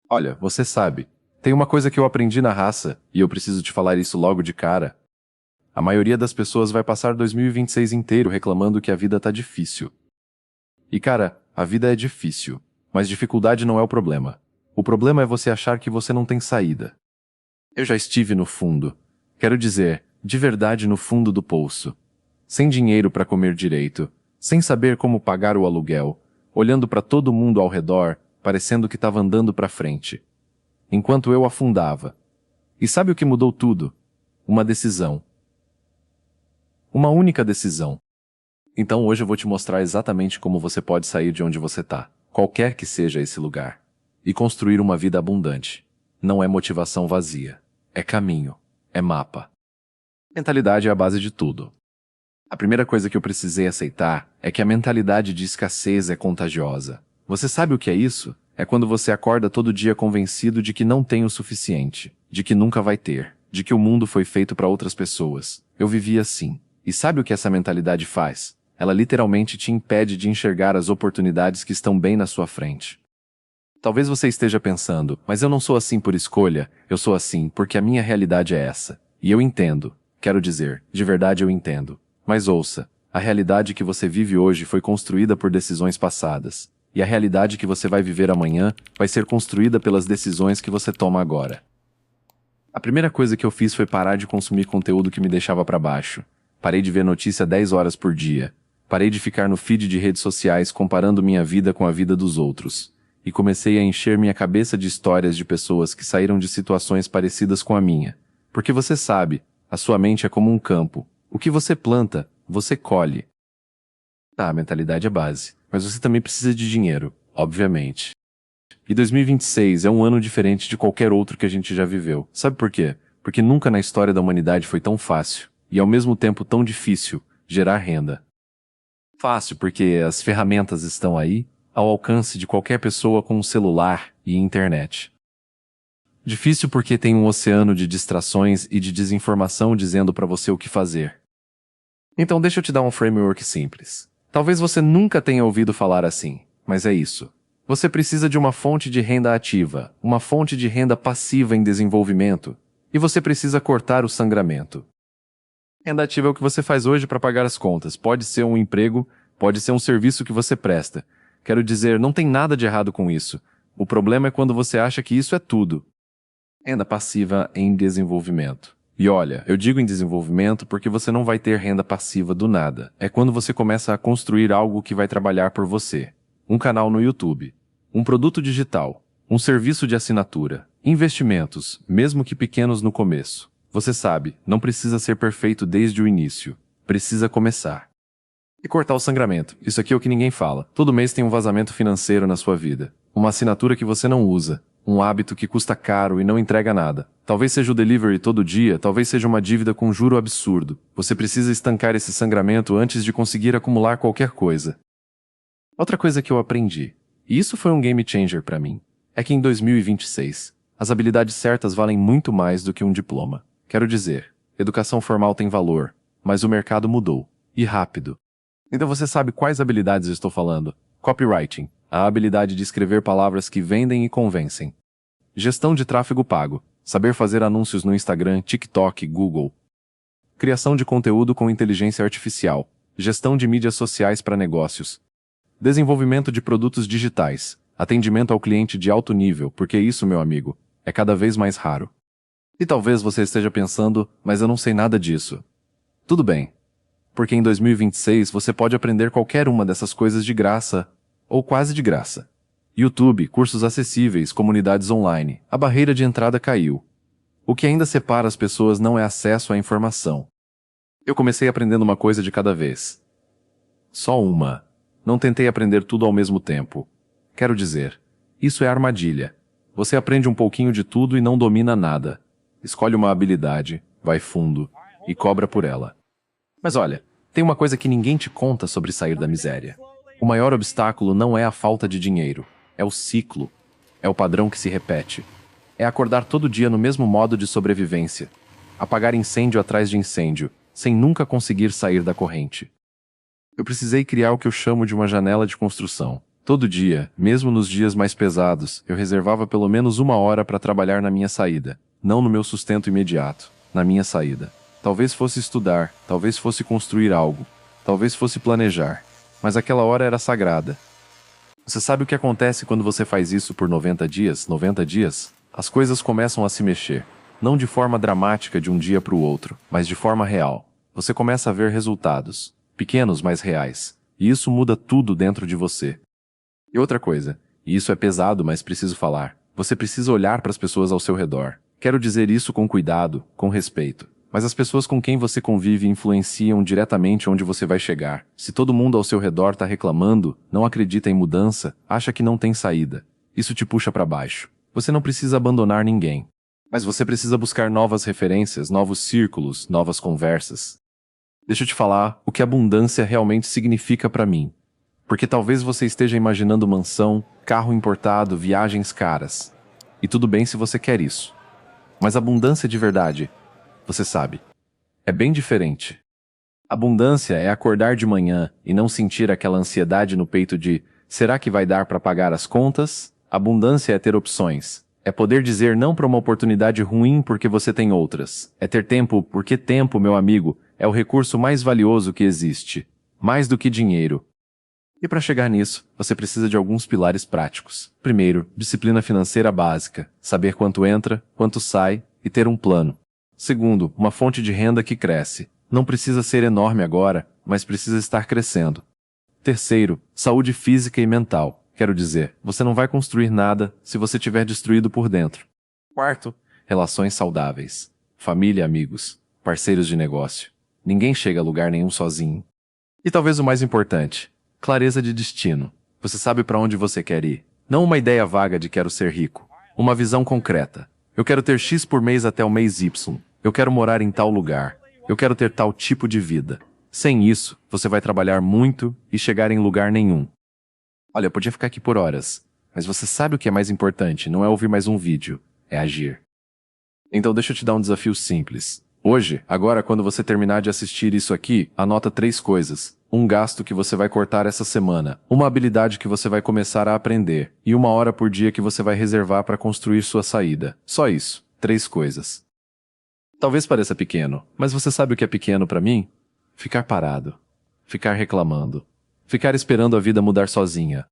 Olha, você sabe, tem uma coisa que eu aprendi na raça, e eu preciso te falar isso logo de cara. A maioria das pessoas vai passar 2026 inteiro reclamando que a vida tá difícil. E cara, a vida é difícil, mas dificuldade não é o problema. O problema é você achar que você não tem saída. Eu já estive no fundo. Quero dizer, de verdade no fundo do poço. Sem dinheiro para comer direito, sem saber como pagar o aluguel, olhando para todo mundo ao redor, parecendo que estava andando para frente. Enquanto eu afundava. E sabe o que mudou tudo? Uma decisão. Uma única decisão. Então hoje eu vou te mostrar exatamente como você pode sair de onde você tá, qualquer que seja esse lugar, e construir uma vida abundante. Não é motivação vazia. É caminho. É mapa. Mentalidade é a base de tudo. A primeira coisa que eu precisei aceitar é que a mentalidade de escassez é contagiosa. Você sabe o que é isso? É quando você acorda todo dia convencido de que não tem o suficiente, de que nunca vai ter, de que o mundo foi feito para outras pessoas. Eu vivia assim. E sabe o que essa mentalidade faz? Ela literalmente te impede de enxergar as oportunidades que estão bem na sua frente. Talvez você esteja pensando, mas eu não sou assim por escolha, eu sou assim porque a minha realidade é essa. E eu entendo. Quero dizer, de verdade eu entendo. Mas ouça, a realidade que você vive hoje foi construída por decisões passadas. E a realidade que você vai viver amanhã vai ser construída pelas decisões que você toma agora. A primeira coisa que eu fiz foi parar de consumir conteúdo que me deixava para baixo. Parei de ver notícia 10 horas por dia. Parei de ficar no feed de redes sociais comparando minha vida com a vida dos outros. E comecei a encher minha cabeça de histórias de pessoas que saíram de situações parecidas com a minha. Porque você sabe, a sua mente é como um campo. O que você planta, você colhe. Tá, a mentalidade é base. Mas você também precisa de dinheiro, obviamente. E 2026 é um ano diferente de qualquer outro que a gente já viveu. Sabe por quê? Porque nunca na história da humanidade foi tão fácil, e ao mesmo tempo tão difícil, gerar renda. Fácil porque as ferramentas estão aí, ao alcance de qualquer pessoa com um celular e internet. Difícil porque tem um oceano de distrações e de desinformação dizendo para você o que fazer. Então deixa eu te dar um framework simples. Talvez você nunca tenha ouvido falar assim, mas é isso. Você precisa de uma fonte de renda ativa, uma fonte de renda passiva em desenvolvimento, e você precisa cortar o sangramento. Renda ativa é o que você faz hoje para pagar as contas. Pode ser um emprego, pode ser um serviço que você presta. Quero dizer, não tem nada de errado com isso. O problema é quando você acha que isso é tudo. Renda passiva em desenvolvimento. E olha, eu digo em desenvolvimento porque você não vai ter renda passiva do nada. É quando você começa a construir algo que vai trabalhar por você. Um canal no YouTube, um produto digital, um serviço de assinatura, investimentos, mesmo que pequenos no começo. Você sabe, não precisa ser perfeito desde o início. Precisa começar. E cortar o sangramento. Isso aqui é o que ninguém fala. Todo mês tem um vazamento financeiro na sua vida. Uma assinatura que você não usa. Um hábito que custa caro e não entrega nada. Talvez seja o delivery todo dia, talvez seja uma dívida com juro absurdo. Você precisa estancar esse sangramento antes de conseguir acumular qualquer coisa. Outra coisa que eu aprendi, e isso foi um game changer para mim, é que em 2026, as habilidades certas valem muito mais do que um diploma. Quero dizer, educação formal tem valor, mas o mercado mudou. E rápido. Então você sabe quais habilidades eu estou falando. Copywriting, a habilidade de escrever palavras que vendem e convencem. Gestão de tráfego pago, saber fazer anúncios no Instagram, TikTok, Google. Criação de conteúdo com inteligência artificial, gestão de mídias sociais para negócios. Desenvolvimento de produtos digitais, atendimento ao cliente de alto nível, porque isso, meu amigo, é cada vez mais raro. E talvez você esteja pensando, mas eu não sei nada disso. Tudo bem. Porque em 2026 você pode aprender qualquer uma dessas coisas de graça, ou quase de graça. YouTube, cursos acessíveis, comunidades online, a barreira de entrada caiu. O que ainda separa as pessoas não é acesso à informação. Eu comecei aprendendo uma coisa de cada vez. Só uma. Não tentei aprender tudo ao mesmo tempo. Quero dizer, isso é armadilha. Você aprende um pouquinho de tudo e não domina nada. Escolhe uma habilidade, vai fundo, e cobra por ela. Mas olha, tem uma coisa que ninguém te conta sobre sair da miséria. O maior obstáculo não é a falta de dinheiro, é o ciclo, é o padrão que se repete. É acordar todo dia no mesmo modo de sobrevivência, apagar incêndio atrás de incêndio, sem nunca conseguir sair da corrente. Eu precisei criar o que eu chamo de uma janela de construção. Todo dia, mesmo nos dias mais pesados, eu reservava pelo menos 1 hora para trabalhar na minha saída. Não no meu sustento imediato, na minha saída. Talvez fosse estudar, talvez fosse construir algo, talvez fosse planejar. Mas aquela hora era sagrada. Você sabe o que acontece quando você faz isso por 90 dias? 90 dias? As coisas começam a se mexer. Não de forma dramática de um dia para o outro, mas de forma real. Você começa a ver resultados, pequenos mas reais. E isso muda tudo dentro de você. E outra coisa, e isso é pesado, mas preciso falar. Você precisa olhar para as pessoas ao seu redor. Quero dizer isso com cuidado, com respeito. Mas as pessoas com quem você convive influenciam diretamente onde você vai chegar. Se todo mundo ao seu redor está reclamando, não acredita em mudança, acha que não tem saída, isso te puxa para baixo. Você não precisa abandonar ninguém. Mas você precisa buscar novas referências, novos círculos, novas conversas. Deixa eu te falar o que abundância realmente significa para mim. Porque talvez você esteja imaginando mansão, carro importado, viagens caras. E tudo bem se você quer isso. Mas abundância de verdade, você sabe, é bem diferente. Abundância é acordar de manhã e não sentir aquela ansiedade no peito de será que vai dar para pagar as contas? Abundância é ter opções. É poder dizer não para uma oportunidade ruim porque você tem outras. É ter tempo porque tempo, meu amigo, é o recurso mais valioso que existe. Mais do que dinheiro. E para chegar nisso, você precisa de alguns pilares práticos. Primeiro, disciplina financeira básica. Saber quanto entra, quanto sai e ter um plano. Segundo, uma fonte de renda que cresce. Não precisa ser enorme agora, mas precisa estar crescendo. Terceiro, saúde física e mental. Quero dizer, você não vai construir nada se você estiver destruído por dentro. Quarto, relações saudáveis. Família, amigos, parceiros de negócio. Ninguém chega a lugar nenhum sozinho. E talvez o mais importante, clareza de destino. Você sabe para onde você quer ir. Não uma ideia vaga de quero ser rico. Uma visão concreta. Eu quero ter X por mês até o mês Y. Eu quero morar em tal lugar. Eu quero ter tal tipo de vida. Sem isso, você vai trabalhar muito e chegar em lugar nenhum. Olha, eu podia ficar aqui por horas, mas você sabe o que é mais importante, não é ouvir mais um vídeo, é agir. Então deixa eu te dar um desafio simples. Hoje, agora quando você terminar de assistir isso aqui, anota 3 coisas. Um gasto que você vai cortar essa semana, uma habilidade que você vai começar a aprender, e 1 hora por dia que você vai reservar para construir sua saída. Só isso, 3 coisas. Talvez pareça pequeno, mas você sabe o que é pequeno para mim? Ficar parado. Ficar reclamando. Ficar esperando a vida mudar sozinha.